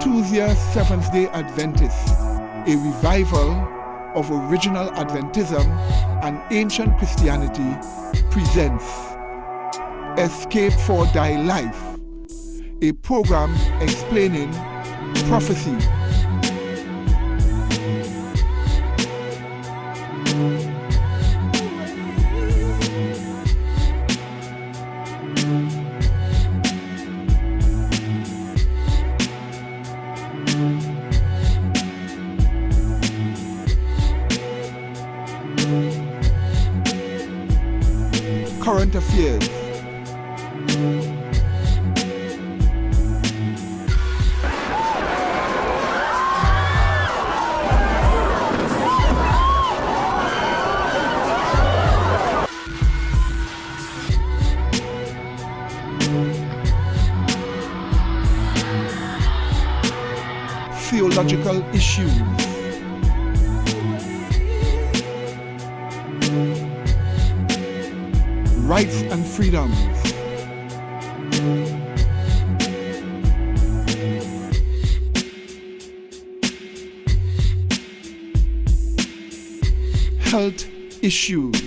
Tuesday Seventh-day Adventists, a revival of original Adventism and ancient Christianity, presents Escape for Thy Life, a program explaining prophecy, current affairs, theological issues, rights and freedoms, health issues,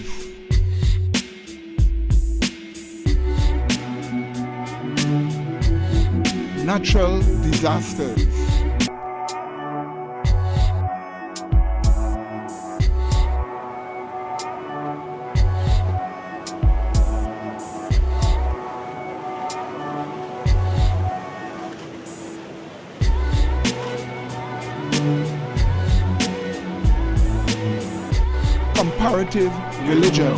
natural disasters, comparative religion,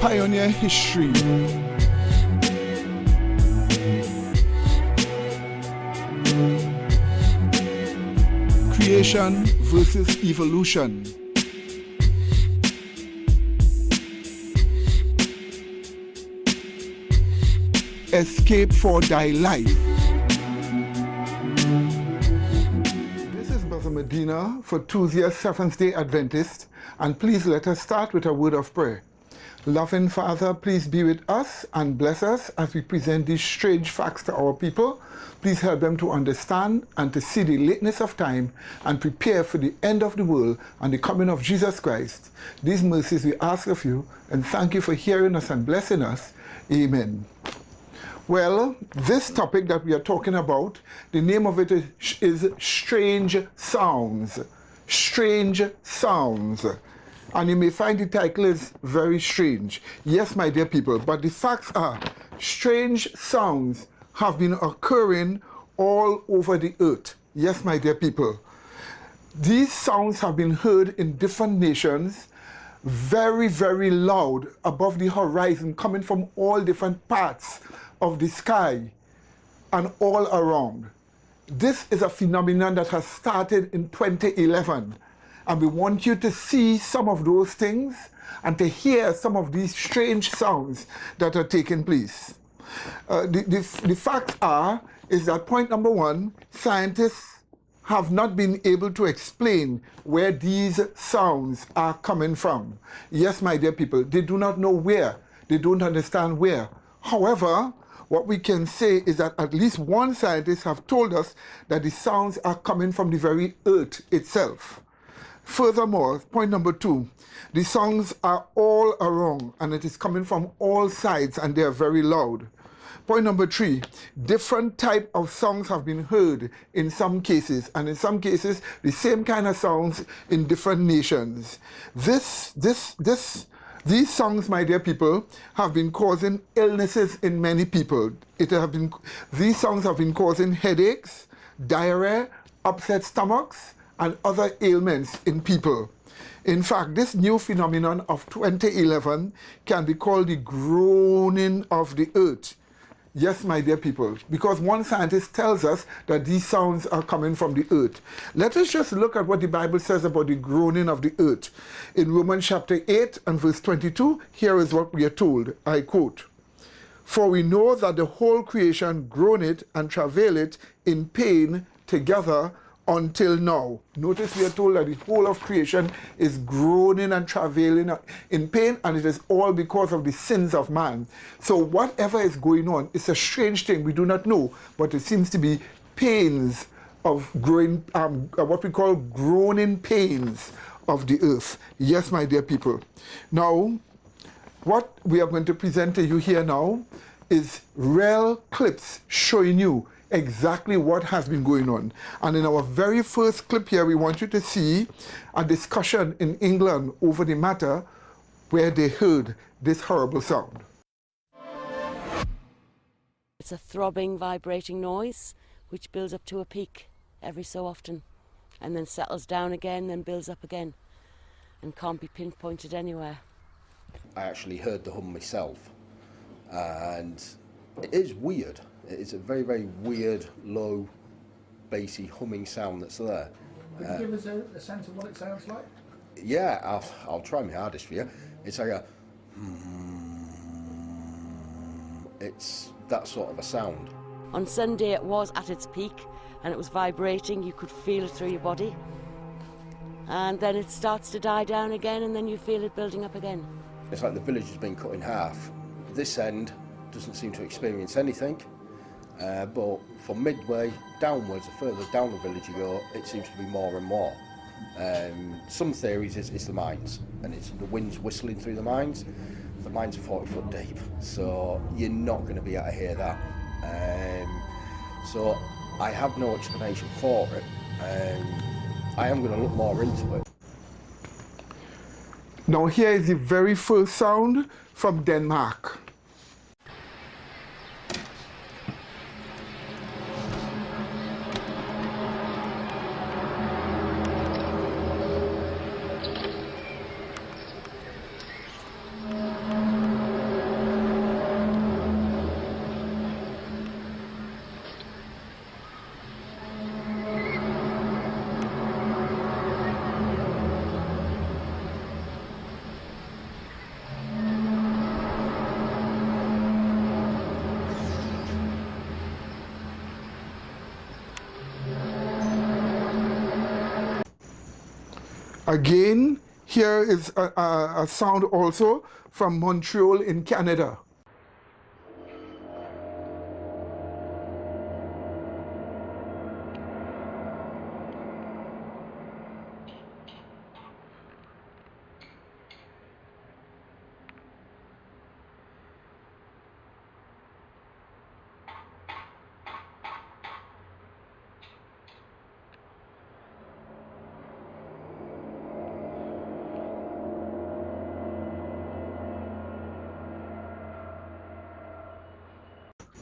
pioneer history, creation versus evolution, escape for thy life. This is Brother Medina for Tuesday Seventh-day Adventist, and please let us start with a word of prayer. Loving Father, please be with us and bless us as we present these strange facts to our people. Please help them to understand and to see the lateness of time and prepare for the end of the world and the coming of Jesus Christ. These mercies we ask of you, and thank you for hearing us and blessing us. Amen. Well, this topic that we are talking about, the name of it is Strange Sounds. Strange Sounds. And you may find the title is very strange. Yes, my dear people, but the facts are strange sounds have been occurring all over the earth. Yes, my dear people. These sounds have been heard in different nations, very, very loud above the horizon, coming from all different parts of the sky and all around. This is a phenomenon that has started in 2011. And we want you to see some of those things and to hear some of these strange sounds that are taking place. The facts is that point number one, scientists have not been able to explain where these sounds are coming from. Yes, my dear people, they do not know where. They don't understand where. However, what we can say is that at least one scientist have told us that the sounds are coming from the very earth itself. Furthermore, point number two, the sounds are all around and it is coming from all sides and they are very loud. Point number three, different type of songs have been heard in some cases, and in some cases, the same kind of sounds in different nations. These songs, my dear people, have been causing illnesses in many people. These songs have been causing headaches, diarrhea, upset stomachs, and other ailments in people. In fact, this new phenomenon of 2011 can be called the groaning of the earth. Yes, my dear people, because one scientist tells us that these sounds are coming from the earth. Let us just look at what the Bible says about the groaning of the earth. In Romans chapter 8 and verse 22, here is what we are told. I quote, "For we know that the whole creation groaneth and travaileth in pain together until now." Notice we are told that the whole of creation is groaning and travailing in pain, and it is all because of the sins of man. So whatever is going on, it's a strange thing, we do not know, but it seems to be pains of growing, what we call groaning pains of the earth. Yes, my dear people. Now, what we are going to present to you here now is real clips showing you exactly what has been going on. And in our very first clip here, we want you to see a discussion in England over the matter where they heard this horrible sound. It's a throbbing, vibrating noise which builds up to a peak every so often and then settles down again, then builds up again and can't be pinpointed anywhere. I actually heard the hum myself, and it is weird. It's a very, very weird, low, bassy humming sound that's there. Could you give us a sense of what it sounds like? Yeah, I'll try my hardest for you. It's like a... It's that sort of a sound. On Sunday it was at its peak and it was vibrating, you could feel it through your body. And then it starts to die down again and then you feel it building up again. It's like the village has been cut in half. This end doesn't seem to experience anything, but from midway downwards, the further down the village you go, it seems to be more and more. Some theories it's the mines, and it's the wind's whistling through the mines. The mines are 40 foot deep, so you're not going to be able to hear that. So I have no explanation for it. I am going to look more into it. Now here is the very first sound from Denmark. Again, here is a sound also from Montreal in Canada.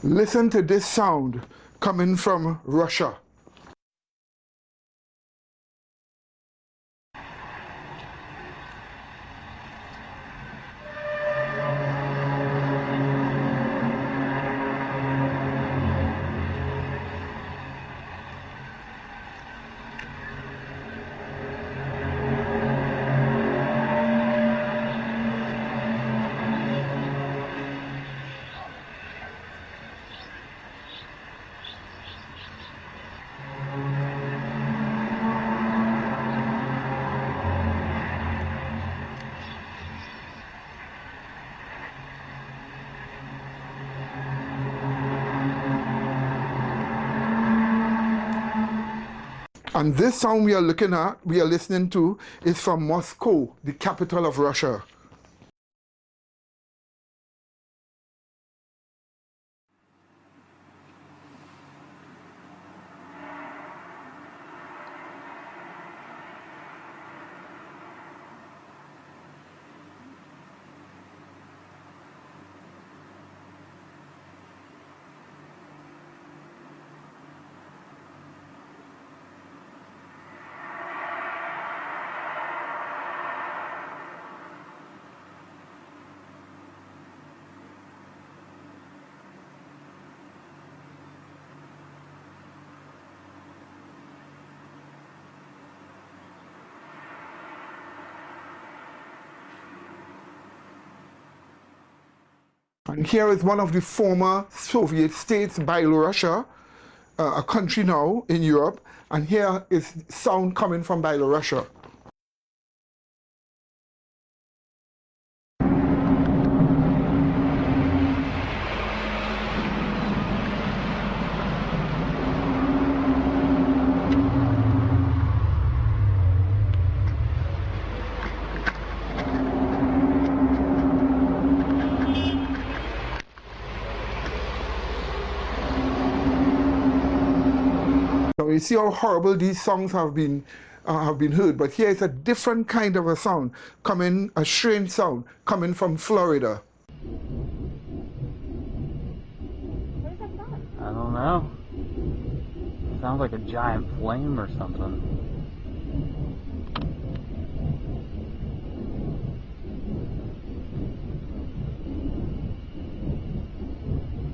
Listen to this sound coming from Russia. And this sound we are listening to, is from Moscow, the capital of Russia. And here is one of the former Soviet states, Belarusia, a country now in Europe. And here is sound coming from Belarusia. Now you see how horrible these songs have been heard, but here is a different kind of a sound coming, a strange sound coming from Florida. I don't know. Sounds like a giant flame or something.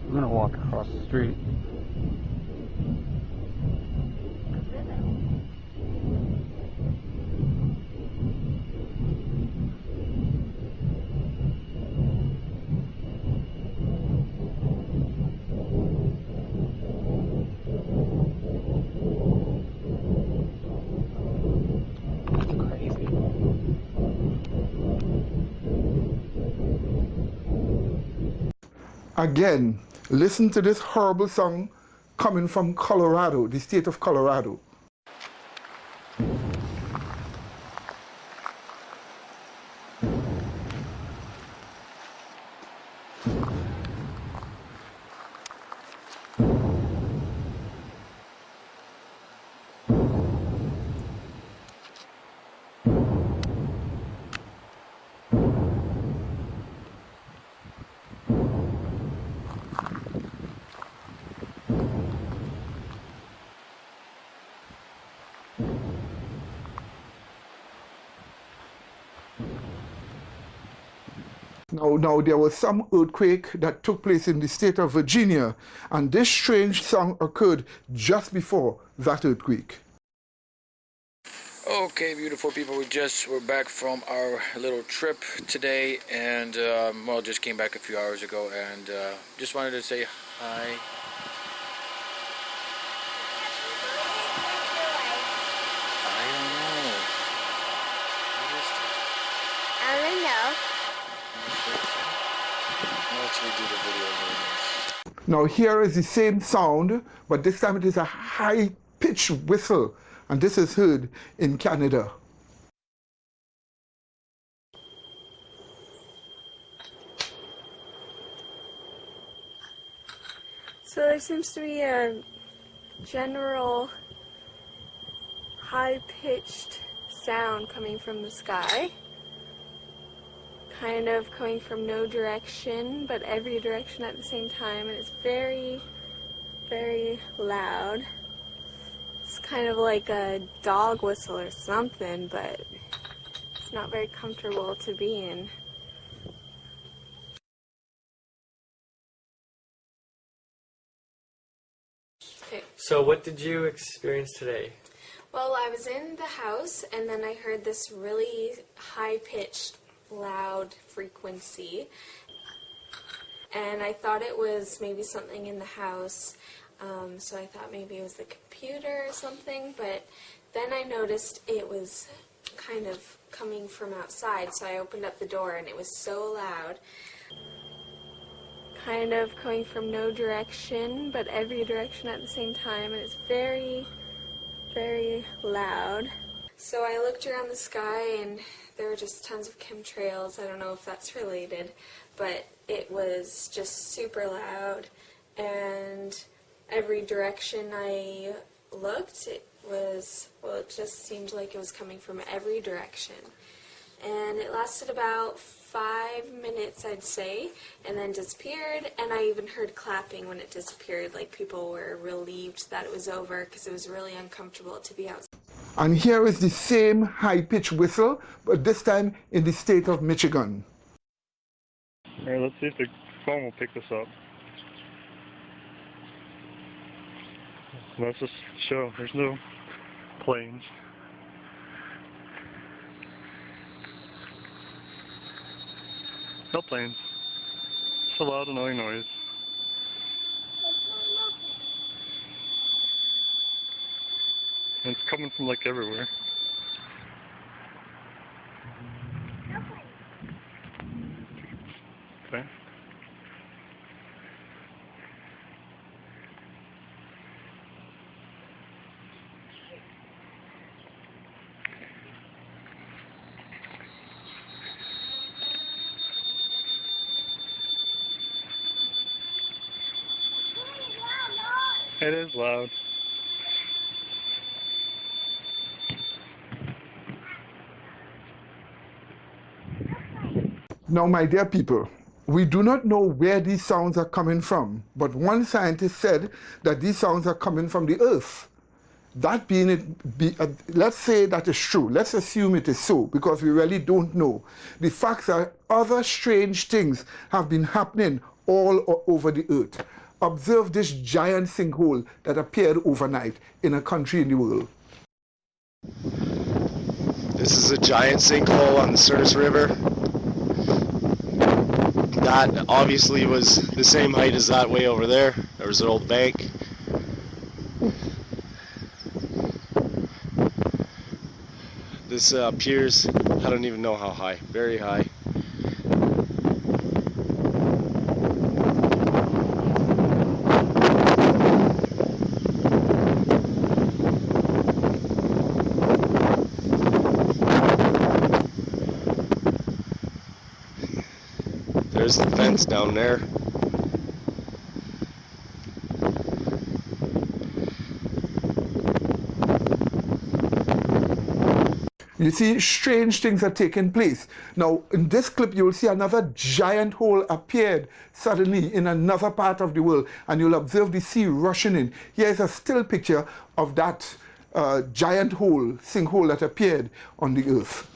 I'm gonna walk across the street. Again, listen to this horrible song coming from Colorado, the state of Colorado. Now, there was some earthquake that took place in the state of Virginia, and this strange song occurred just before that earthquake. Okay, beautiful people, we're back from our little trip today, and well, just came back a few hours ago, and just wanted to say hi. I don't know. What is that? I don't know. Let's redo the video. Now here is the same sound, but this time it is a high-pitched whistle, and this is heard in Canada. So there seems to be a general high-pitched sound coming from the sky. Kind of coming from no direction, but every direction at the same time, and it's very, very loud. It's kind of like a dog whistle or something, but it's not very comfortable to be in. Okay. So what did you experience today? Well, I was in the house, and then I heard this really high-pitched loud frequency, and I thought it was maybe something in the house, so I thought maybe it was the computer or something, but then I noticed it was kind of coming from outside, so I opened up the door and it was so loud. Kind of coming from no direction, but every direction at the same time, and it's very, very loud. So I looked around the sky and there were just tons of chemtrails. I don't know if that's related, but it was just super loud, and every direction I looked, it just seemed like it was coming from every direction. And it lasted about 5 minutes, I'd say, and then disappeared, and I even heard clapping when it disappeared, like people were relieved that it was over because it was really uncomfortable to be outside. And here is the same high-pitched whistle, but this time in the state of Michigan. All right, let's see if the phone will pick this up. Let's just show there's no planes. No planes. a loud, annoying noise. And it's coming from like everywhere. Okay. It is loud. Now, my dear people, we do not know where these sounds are coming from, but one scientist said that these sounds are coming from the earth. That being let's say that is true. Let's assume it is so, because we really don't know. The facts are other strange things have been happening all over the earth. Observe this giant sinkhole that appeared overnight in a country in the world. This is a giant sinkhole on the Sirtis River. That obviously was the same height as that way over there. There was an old bank. This appears, I don't even know how high, very high. There's the fence down there. You see, strange things are taking place. Now, in this clip, you'll see another giant hole appeared suddenly in another part of the world, and you'll observe the sea rushing in. Here's a still picture of that giant hole, sinkhole that appeared on the earth.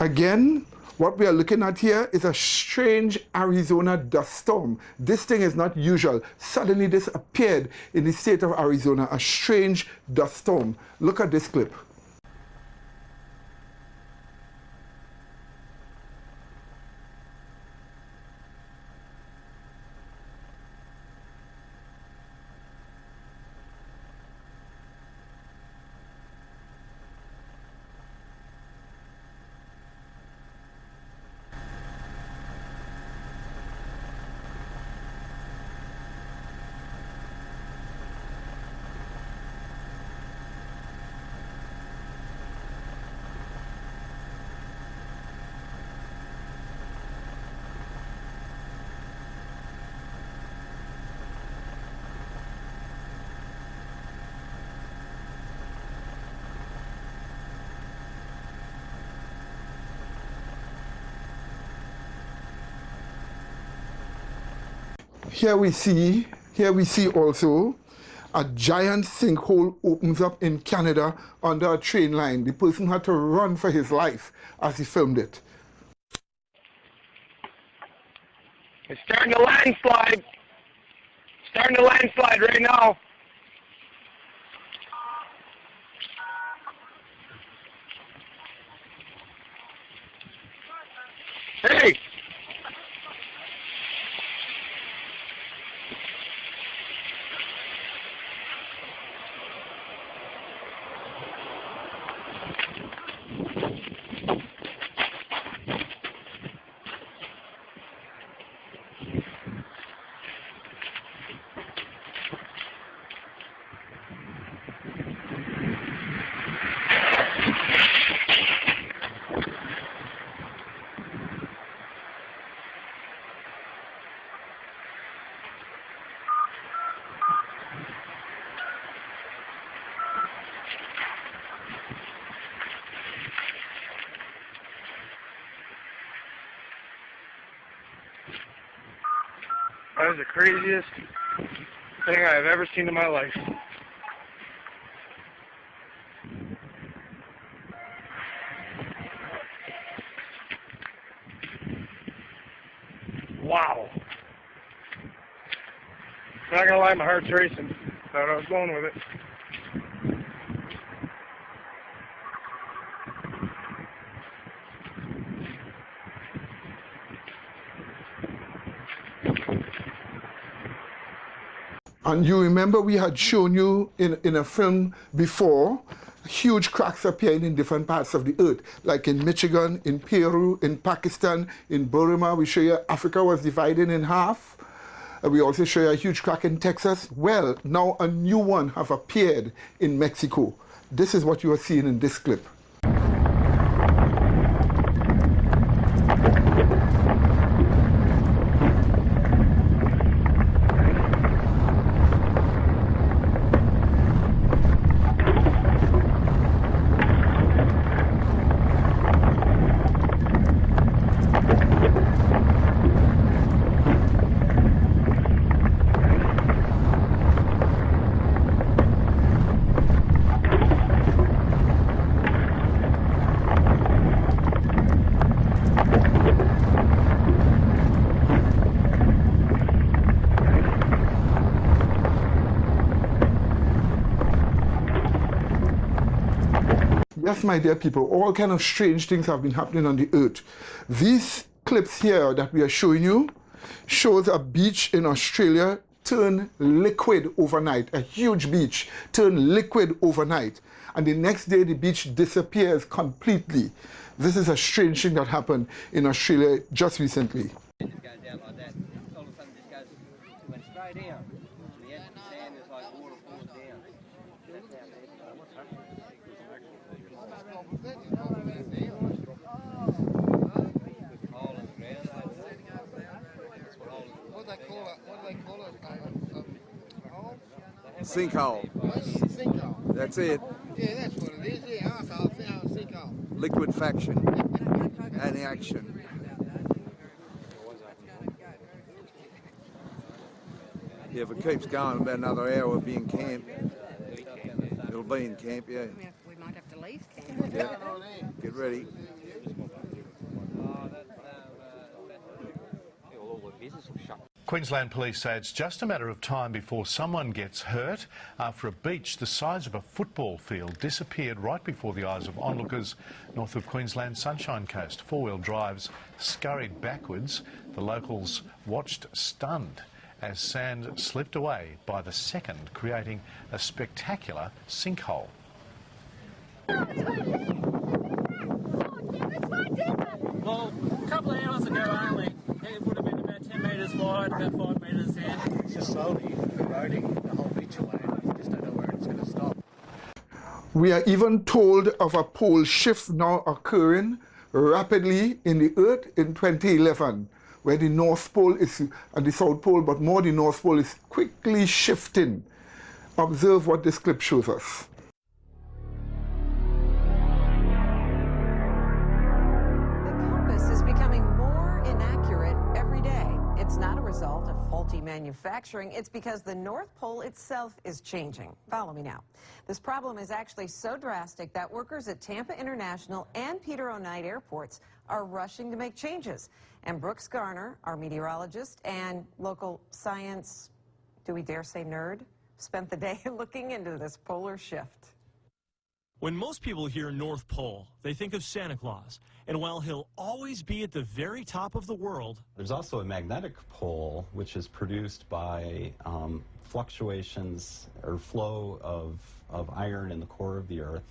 Again, what we are looking at here is a strange Arizona dust storm. This thing is not usual. Suddenly this appeared in the state of Arizona, a strange dust storm. Look at this clip. Here we see also a giant sinkhole opens up in Canada under a train line. The person had to run for his life as he filmed it. It's starting to landslide. Starting to landslide right now. Hey! was the craziest thing I've ever seen in my life. Wow. Not gonna lie, my heart's racing. Thought I was going with it. And you remember we had shown you in a film before, huge cracks appearing in different parts of the earth, like in Michigan, in Peru, in Pakistan, in Burma. We show you Africa was divided in half. We also show you a huge crack in Texas. Well, now a new one have appeared in Mexico. This is what you are seeing in this clip. Yes, my dear people, all kind of strange things have been happening on the earth. These clips here that we are showing you shows a beach in Australia turn liquid overnight. A huge beach turn liquid overnight. And the next day the beach disappears completely. This is a strange thing that happened in Australia just recently. It goes down like that. All of a sudden it just went straight down. The sand is like water falls down. That's how bad. What's happening? Sinkhole. Sinkhole. That's it. Yeah, that's what it is. Yeah, I thought sinkhole. Liquefaction and action. Yeah, if it keeps going, about another hour we'll be in camp. It'll be in camp, yeah. We might have to leave camp. Yeah. Get ready. Queensland Police say it's just a matter of time before someone gets hurt after a beach the size of a football field disappeared right before the eyes of onlookers north of Queensland's Sunshine Coast. Four-wheel drives scurried backwards. The locals watched stunned as sand slipped away by the second, creating a spectacular sinkhole. Well, a couple of hours ago only, it would have been about 10 metres wide, about 5 metres in. It's just slowly eroding the whole beach away. We just don't know where it's going to stop. We are even told of a pole shift now occurring rapidly in the earth in 2011, where the North Pole is, and the South Pole, but more the North Pole is quickly shifting. Observe what this clip shows us. It's not a result of faulty manufacturing. It's because the North Pole itself is changing. Follow me now. This problem is actually so drastic that workers at Tampa International and Peter O. Knight airports are rushing to make changes. And Brooks Garner, our meteorologist and local science, do we dare say nerd, spent the day looking into this polar shift. When most people hear North Pole, they think of Santa Claus. And while he'll always be at the very top of the world, there's also a magnetic pole, which is produced by fluctuations or flow of iron in the core of the Earth.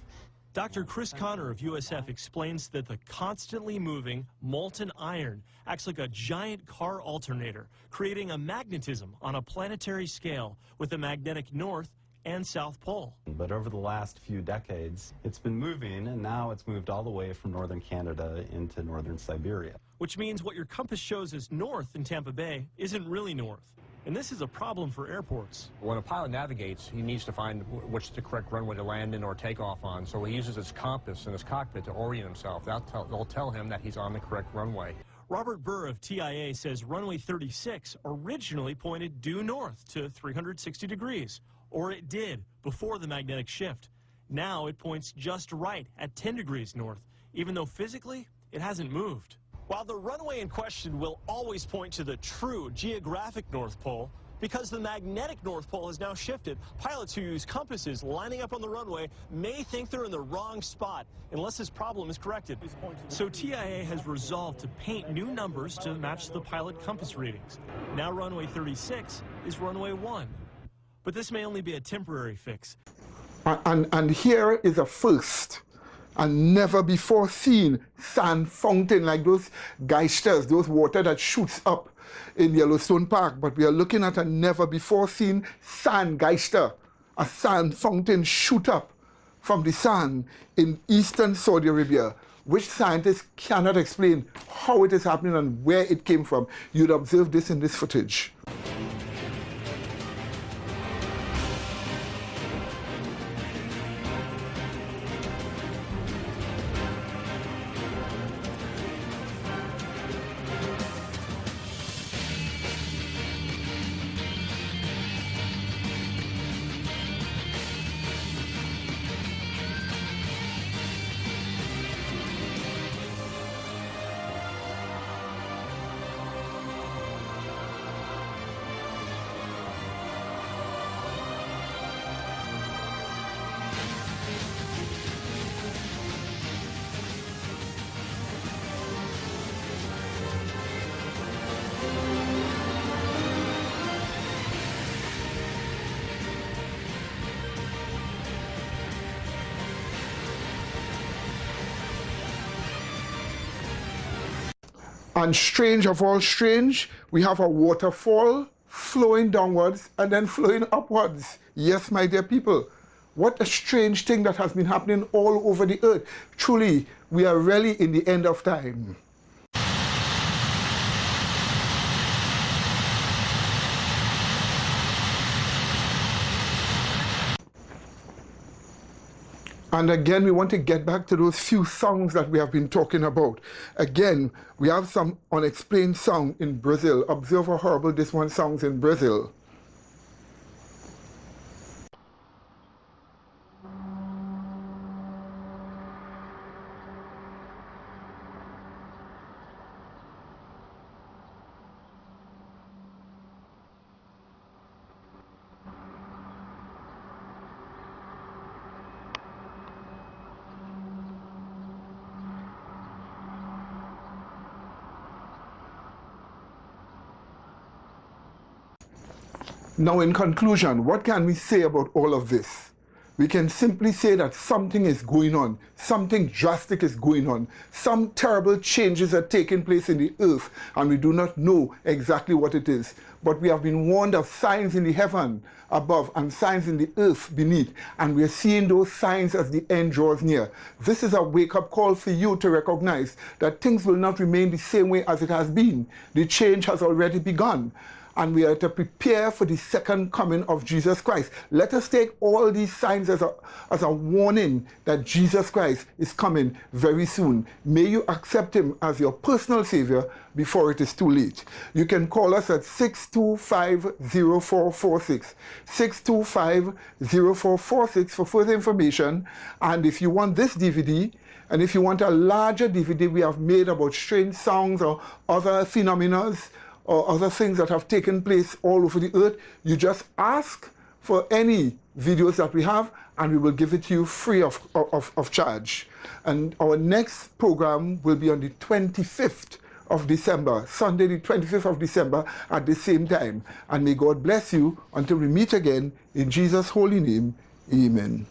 Dr. Chris Connor of USF explains that the constantly moving molten iron acts like a giant car alternator, creating a magnetism on a planetary scale with a magnetic north and South Pole. But over the last few decades, it's been moving, and now it's moved all the way from northern Canada into northern Siberia. Which means what your compass shows as north in Tampa Bay isn't really north. And this is a problem for airports. When a pilot navigates, he needs to find what's the correct runway to land in or take off on. So he uses his compass in his cockpit to orient himself. That'll tell him that he's on the correct runway. Robert Burr of TIA says runway 36 originally pointed due north to 360 degrees, or it did before the magnetic shift. Now it points just right at 10 degrees north, even though physically it hasn't moved. While the runway in question will always point to the true geographic North Pole, because the magnetic North Pole has now shifted, pilots who use compasses lining up on the runway may think they're in the wrong spot unless this problem is corrected. So TIA has resolved to paint new numbers to match the pilot compass readings. Now runway 36 is runway 1. But this may only be a temporary fix. And here is a first. A never before seen sand fountain, like those geysters, those water that shoots up in Yellowstone Park. But we are looking at a never before seen sand geyster, a sand fountain shoot up from the sand in eastern Saudi Arabia, which scientists cannot explain how it is happening and where it came from. You'd observe this in this footage. And strange of all strange, we have a waterfall flowing downwards and then flowing upwards. Yes, my dear people, what a strange thing that has been happening all over the earth. Truly, we are really in the end of time. And again, we want to get back to those few songs that we have been talking about. Again, we have some unexplained sound in Brazil. Observe how horrible this one sounds in Brazil. Now, in conclusion, what can we say about all of this? We can simply say that something is going on, something drastic is going on, some terrible changes are taking place in the earth, and we do not know exactly what it is. But we have been warned of signs in the heaven above and signs in the earth beneath, and we are seeing those signs as the end draws near. This is a wake-up call for you to recognize that things will not remain the same way as it has been. The change has already begun. And we are to prepare for the second coming of Jesus Christ. Let us take all these signs as a warning that Jesus Christ is coming very soon. May you accept him as your personal Savior before it is too late. You can call us at 625-0446, 625-0446 for further information. And if you want this DVD, and if you want a larger DVD we have made about strange sounds or other phenomena, or other things that have taken place all over the earth, you just ask for any videos that we have and we will give it to you free of charge. And our next program will be on the 25th of December, Sunday the 25th of December at the same time. And may God bless you until we meet again in Jesus' holy name. Amen.